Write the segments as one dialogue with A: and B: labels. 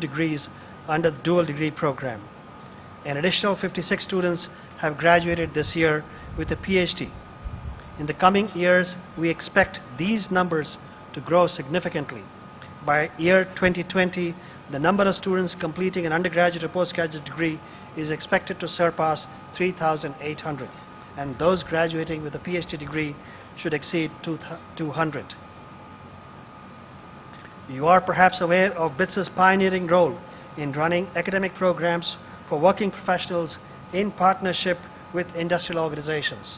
A: degrees under the dual degree program. An additional 56 students have graduated this year with a PhD. In the coming years, we expect these numbers to grow significantly. By year 2020, the number of students completing an undergraduate or postgraduate degree is expected to surpass 3,800, and those graduating with a PhD degree should exceed 200. You are perhaps aware of BITS's pioneering role in running academic programs for working professionals in partnership with industrial organizations.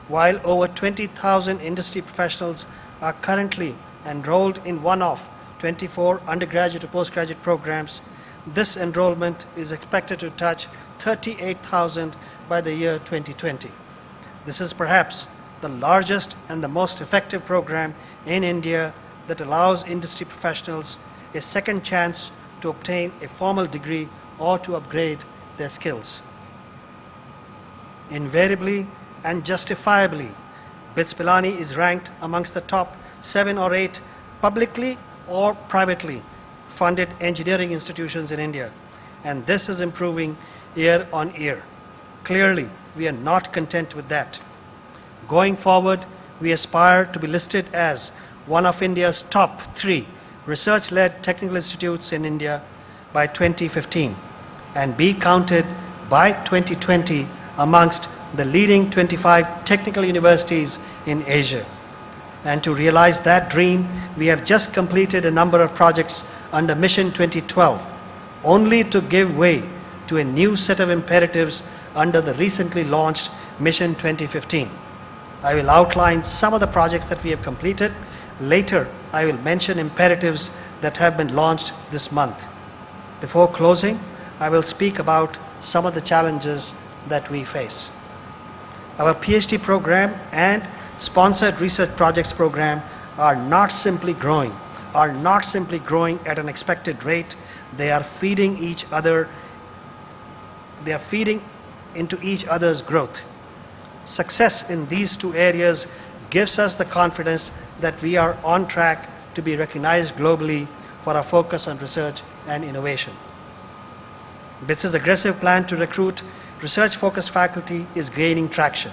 A: While over 20,000 industry professionals are currently enrolled in one of 24 undergraduate or postgraduate programs, this enrollment is expected to touch 38,000 by the year 2020. This is perhaps the largest and the most effective program in India that allows industry professionals a second chance to obtain a formal degree or to upgrade their skills. Invariably and justifiably, BITS Pilani is ranked amongst the top 7 or 8 publicly or privately funded engineering institutions in India, and this is improving year on year. Clearly, we are not content with that. Going forward, we aspire to be listed as one of India's top 3 research-led technical institutes in India by 2015 and be counted by 2020 amongst the leading 25 technical universities in Asia. And to realize that dream, we have just completed a number of projects under Mission 2012, only to give way to a new set of imperatives under the recently launched Mission 2015. I will outline some of the projects that we have completed. Later, I will mention imperatives that have been launched this month. Before closing, I will speak about some of the challenges that we face. Our PhD program and sponsored research projects program are not simply growing at an expected rate. They are feeding each other. They are feeding into each other's growth. Success in these 2 areas gives us the confidence that we are on track to be recognized globally for our focus on research and innovation. BITS's aggressive plan to recruit research-focused faculty is gaining traction.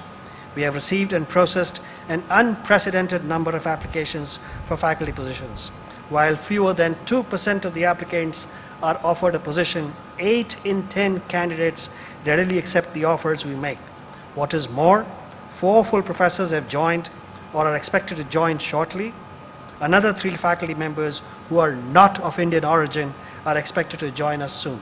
A: We have received and processed an unprecedented number of applications for faculty positions. While fewer than 2% of the applicants are offered a position, 8 in 10 candidates readily accept the offers we make. What is more, 4 full professors have joined or are expected to join shortly. Another 3 faculty members who are not of Indian origin are expected to join us soon.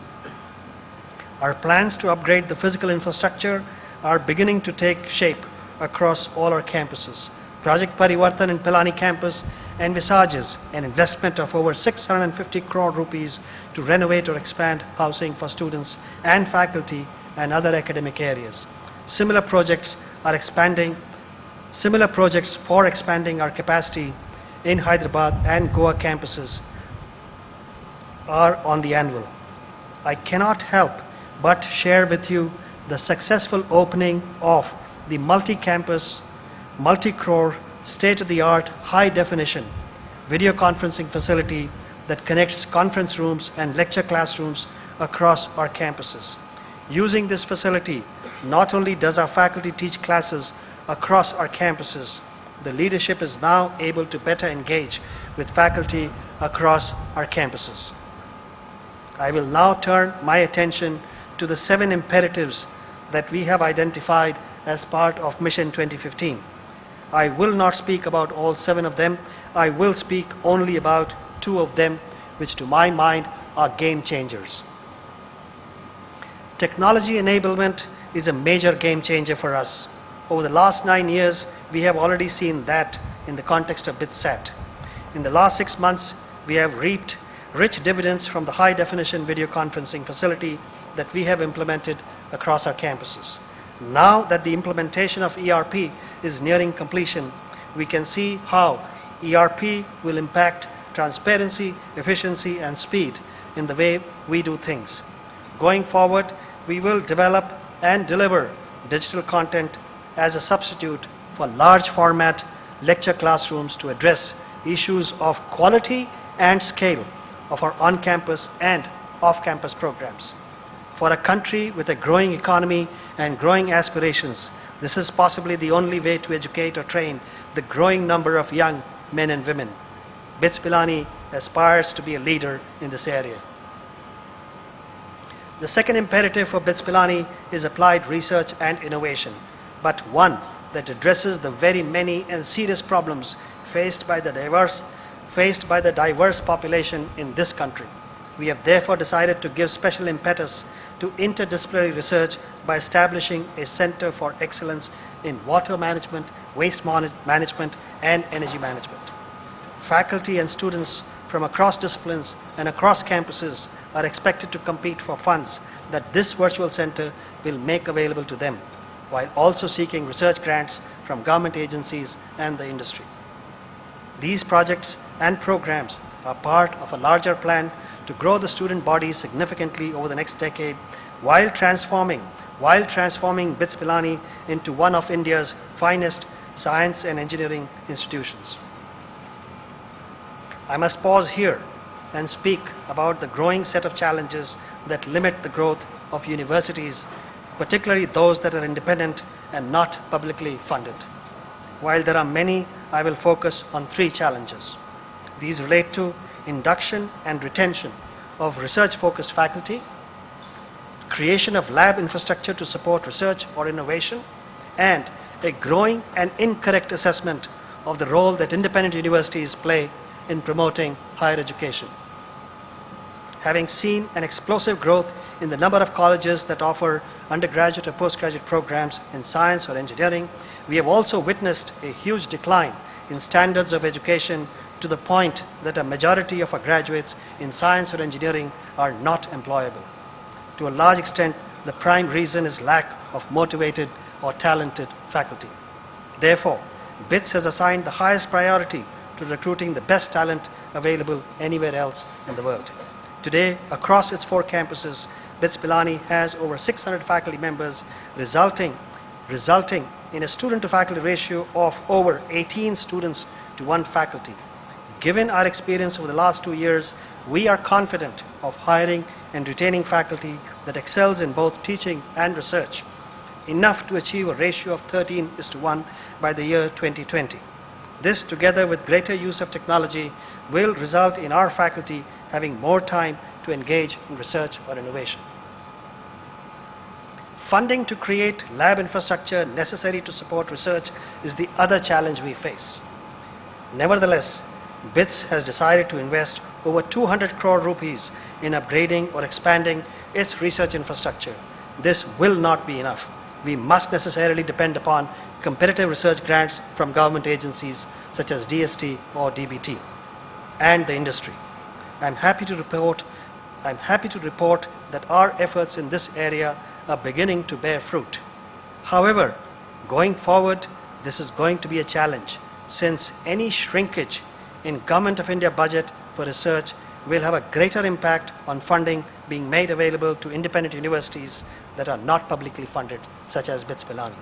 A: Our plans to upgrade the physical infrastructure are beginning to take shape across all our campuses. Project Parivartan in Pilani campus envisages an investment of over 650 crore rupees to renovate or expand housing for students and faculty and other academic areas. Similar projects for expanding our capacity in Hyderabad and Goa campuses are on the anvil. I cannot help but share with you the successful opening of the multi-campus, multi-crore, state-of-the-art, high-definition video conferencing facility that connects conference rooms and lecture classrooms across our campuses. Using this facility, not only does our faculty teach classes across our campuses, the leadership is now able to better engage with faculty across our campuses. I will now turn my attention to the 7 imperatives that we have identified as part of Mission 2015. I will not speak about all 7 of them. I will speak only about 2 of them, which to my mind are game changers. Technology enablement is a major game changer for us. Over the last 9 years, we have already seen that in the context of BITSat. In the last 6 months, we have reaped rich dividends from the high-definition video conferencing facility that we have implemented across our campuses. Now that the implementation of ERP is nearing completion, we can see how ERP will impact transparency, efficiency, and speed in the way we do things. Going forward, we will develop and deliver digital content as a substitute for large format lecture classrooms to address issues of quality and scale of our on-campus and off-campus programs. For a country with a growing economy and growing aspirations, this is possibly the only way to educate or train the growing number of young men and women. BITS Pilani aspires to be a leader in this area. The second imperative for BITS Pilani is applied research and innovation, but one that addresses the very many and serious problems faced by the diverse population in this country. We have therefore decided to give special impetus to interdisciplinary research by establishing a Center for Excellence in Water Management, Waste Management, and Energy Management. Faculty and students from across disciplines and across campuses are expected to compete for funds that this virtual center will make available to them, while also seeking research grants from government agencies and the industry. These projects and programs are part of a larger plan to grow the student body significantly over the next decade while transforming BITS Pilani into one of India's finest science and engineering institutions. I must pause here and speak about the growing set of challenges that limit the growth of universities, particularly those that are independent and not publicly funded. While there are many, I will focus on three challenges. These relate to induction and retention of research-focused faculty, creation of lab infrastructure to support research or innovation, and a growing and incorrect assessment of the role that independent universities play in promoting higher education. Having seen an explosive growth in the number of colleges that offer undergraduate or postgraduate programs in science or engineering, we have also witnessed a huge decline in standards of education to the point that a majority of our graduates in science or engineering are not employable. To a large extent, the prime reason is lack of motivated or talented faculty. Therefore, BITS has assigned the highest priority to recruiting the best talent available anywhere else in the world. Today, across its 4 campuses, BITS Pilani has over 600 faculty members, resulting in a student-to-faculty ratio of over 18 students to 1 faculty. Given our experience over the last 2 years, we are confident of hiring and retaining faculty that excels in both teaching and research, enough to achieve a ratio of 13:1 by the year 2020. This, together with greater use of technology, will result in our faculty having more time to engage in research or innovation. Funding to create lab infrastructure necessary to support research is the other challenge we face. Nevertheless, BITS has decided to invest over 200 crore rupees in upgrading or expanding its research infrastructure. This will not be enough. We must necessarily depend upon competitive research grants from government agencies such as DST or DBT and the industry. I'm happy to report that our efforts in this area are beginning to bear fruit. However, going forward, this is going to be a challenge, since any shrinkage in Government of India budget for research will have a greater impact on funding being made available to independent universities that are not publicly funded, such as BITS Pilani.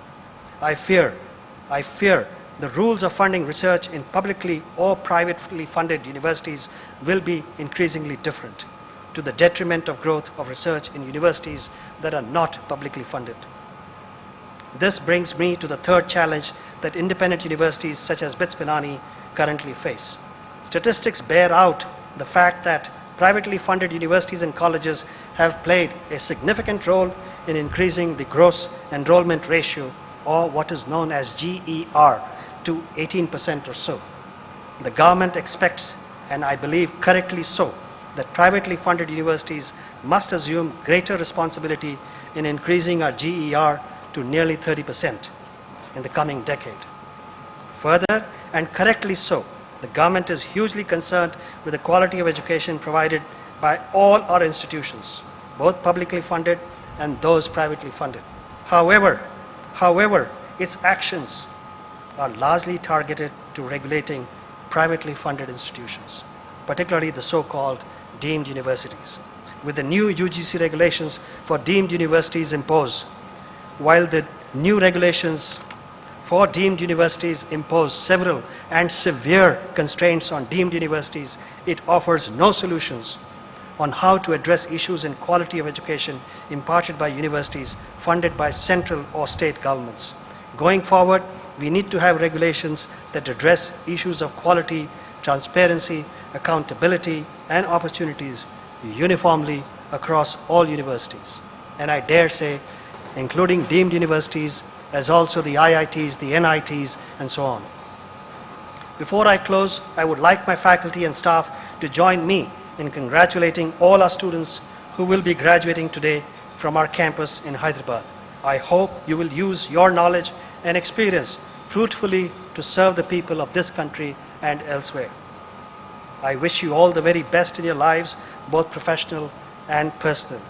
A: I fear the rules of funding research in publicly or privately funded universities will be increasingly different, to the detriment of growth of research in universities that are not publicly funded. This brings me to the third challenge that independent universities such as BITS Pilani currently face. Statistics bear out the fact that privately funded universities and colleges have played a significant role in increasing the gross enrollment ratio, or what is known as GER, to 18% or so. The government expects, and I believe correctly so, that privately funded universities must assume greater responsibility in increasing our GER to nearly 30% in the coming decade. Further, and correctly so, the government is hugely concerned with the quality of education provided by all our institutions, both publicly funded and those privately funded. However, its actions are largely targeted to regulating privately funded institutions, particularly the so-called deemed universities. With the new UGC regulations for deemed universities imposed, while the new regulations For deemed universities impose several and severe constraints on deemed universities, it offers no solutions on how to address issues in quality of education imparted by universities funded by central or state governments. Going forward, we need to have regulations that address issues of quality, transparency, accountability, and opportunities uniformly across all universities. And I dare say, including deemed universities, as also the IITs, the NITs, and so on. Before I close, I would like my faculty and staff to join me in congratulating all our students who will be graduating today from our campus in Hyderabad. I hope you will use your knowledge and experience fruitfully to serve the people of this country and elsewhere. I wish you all the very best in your lives, both professional and personal.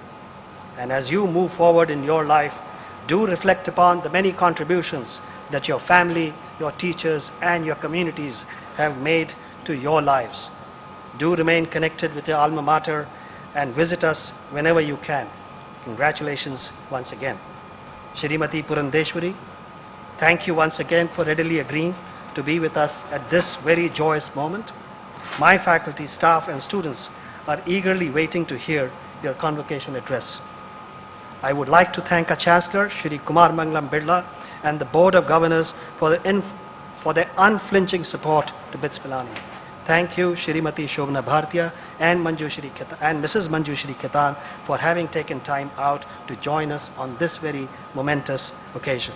A: And as you move forward in your life, do reflect upon the many contributions that your family, your teachers, and your communities have made to your lives. Do remain connected with your alma mater and visit us whenever you can. Congratulations once again. Shrimati Purandeshwari, thank you once again for readily agreeing to be with us at this very joyous moment. My faculty, staff, and students are eagerly waiting to hear your convocation address. I would like to thank our Chancellor, Shri Kumar Mangalam Birla, and the Board of Governors for their unflinching support to BITS Pilani. Thank you, Shrimati Shobhana Bhartiya and Mrs. Manjushri Khaitan for having taken time out to join us on this very momentous occasion.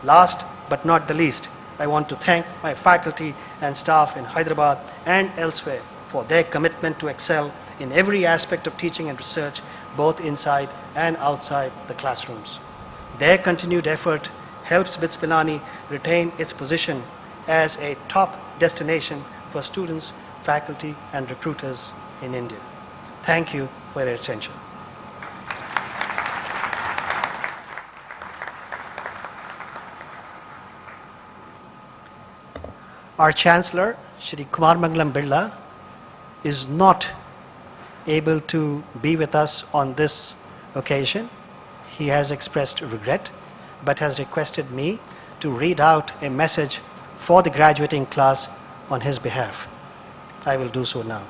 A: Last but not the least, I want to thank my faculty and staff in Hyderabad and elsewhere for their commitment to excel in every aspect of teaching and research, both inside and outside the classrooms. Their continued effort helps BITS Pilani retain its position as a top destination for students, faculty, and recruiters in India. Thank you for your attention. Our Chancellor, Shri Kumar Mangalam Birla, is not able to be with us on this occasion. He has expressed regret, but has requested me to read out a message for the graduating class on his behalf. I will do so now.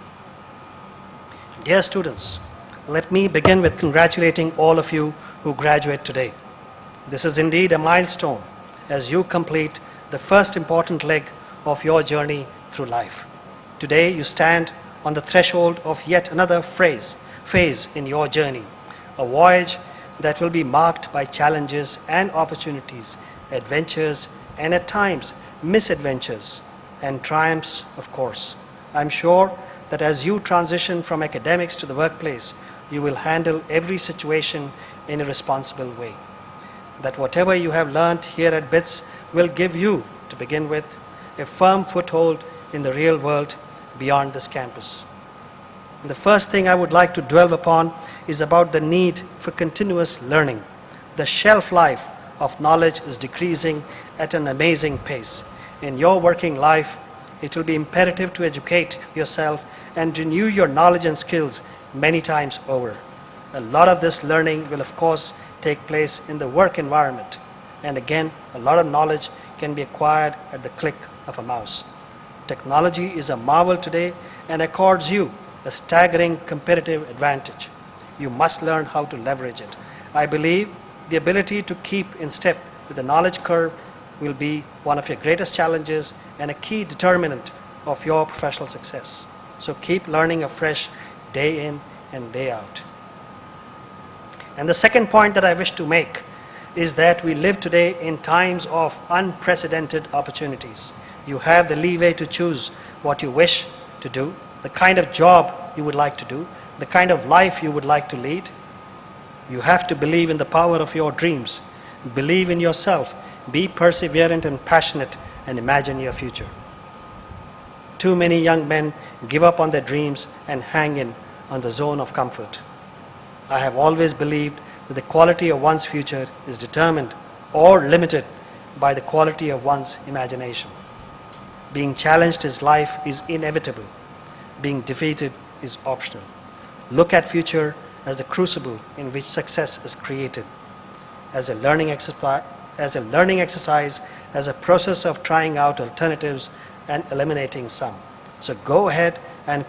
A: Dear students, let me begin with congratulating all of you who graduate today. This is indeed a milestone as you complete the first important leg of your journey through life. Today you stand on the threshold of yet another phase in your journey, a voyage that will be marked by challenges and opportunities, adventures and at times misadventures, and triumphs, of course. I'm sure that as you transition from academics to the workplace, you will handle every situation in a responsible way. That whatever you have learned here at BITS will give you, to begin with, a firm foothold in the real world beyond this campus. The first thing I would like to dwell upon is about the need for continuous learning. The shelf life of knowledge is decreasing at an amazing pace. In your working life, it will be imperative to educate yourself and renew your knowledge and skills many times over. A lot of this learning will, of course, take place in the work environment. And again, a lot of knowledge can be acquired at the click of a mouse. Technology is a marvel today and accords you a staggering competitive advantage. You must learn how to leverage it. I believe the ability to keep in step with the knowledge curve will be one of your greatest challenges and a key determinant of your professional success. So keep learning afresh day in and day out. And the second point that I wish to make is that we live today in times of unprecedented opportunities. You have the leeway to choose what you wish to do, the kind of job you would like to do, the kind of life you would like to lead. You have to believe in the power of your dreams. Believe in yourself. Be perseverant and passionate and imagine your future. Too many young men give up on their dreams and hang in on the zone of comfort. I have always believed that the quality of one's future is determined or limited by the quality of one's imagination. Being challenged in life is inevitable. Being defeated is optional. Look at future as the crucible in which success is created, as a learning exercise as a process of trying out alternatives and eliminating some. So go ahead and